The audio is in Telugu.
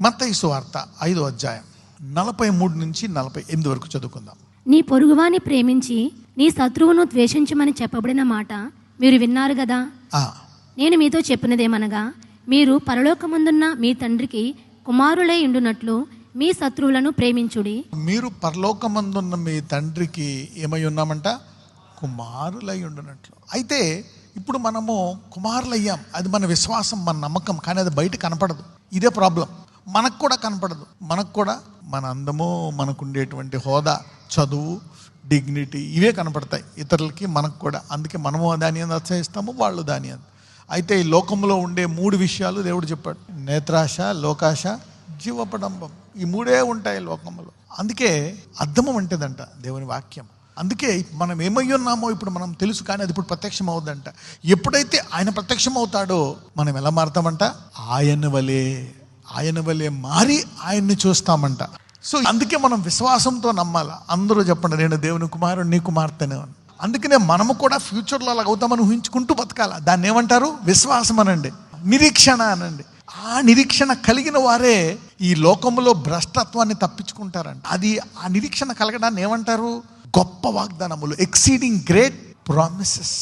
మత్తయి సువార్త 5వ అధ్యాయం 43 నుంచి 48 వరకు చదువుకుందాం. నీ పొరుగువాని ప్రేమించి నీ శత్రువును ద్వేషించమని చెప్పబడిన మాట మీరు విన్నారు కదా. నేను మీతో చెప్పినదేమనగా, మీరు పరలోకమందున్న మీ తండ్రికి కుమారులై ఉండునట్లు మీ శత్రువులను ప్రేమించుడి. మీరు పరలోకమందున్న మీ తండ్రికి ఏమై ఉన్నామంట? కుమారులై ఉండునట్లు. అయితే ఇప్పుడు మనము కుమారులయ్యాం, అది మన విశ్వాసం, మన నమ్మకం. కానీ అది బయట కనపడదు. ఇదే ప్రాబ్లం. మనకు కూడా కనపడదు. మనకు కూడా మన అందము, మనకుండేటువంటి హోదా, చదువు, డిగ్నిటీ ఇవే కనపడతాయి ఇతరులకి, మనకు కూడా. అందుకే మనము దాని అందు అతిశయిస్తాము, వాళ్ళు దాని అందు. అయితే ఈ లోకంలో ఉండే 3 విషయాలు దేవుడు చెప్పాడు: నేత్రాశ, లోకాశ, జీవపడంబం. ఈ 3 ఉంటాయి లోకంలో. అందుకే అర్థం అంటేదంట దేవుని వాక్యం. అందుకే మనం ఏమై ఉన్నామో ఇప్పుడు మనం తెలుసు, కానీ అది ఇప్పుడు ప్రత్యక్షం అవుద్దంట. ఎప్పుడైతే ఆయన ప్రత్యక్షం అవుతాడో మనం ఎలా మారుతామంట? ఆయన వలే మారి ఆయన్ని చూస్తామంట. సో అందుకే మనం విశ్వాసంతో నమ్మాలి. అందరూ చెప్పండి, నేను దేవుని కుమారుడు, నీ కుమార్తెనే. అందుకనే మనము కూడా ఫ్యూచర్లో అలాగ అవుతామని ఊహించుకుంటూ బతకాల. దాన్ని ఏమంటారు? విశ్వాసం అనండి, నిరీక్షణ అనండి. ఆ నిరీక్షణ కలిగిన వారే ఈ లోకంలో భ్రష్టత్వాన్ని తప్పించుకుంటారంట. అది ఆ నిరీక్షణ కలగడాన్ని ఏమంటారు? గొప్ప వాగ్దానములు, ఎక్సీడింగ్ గ్రేట్ ప్రామిసెస్.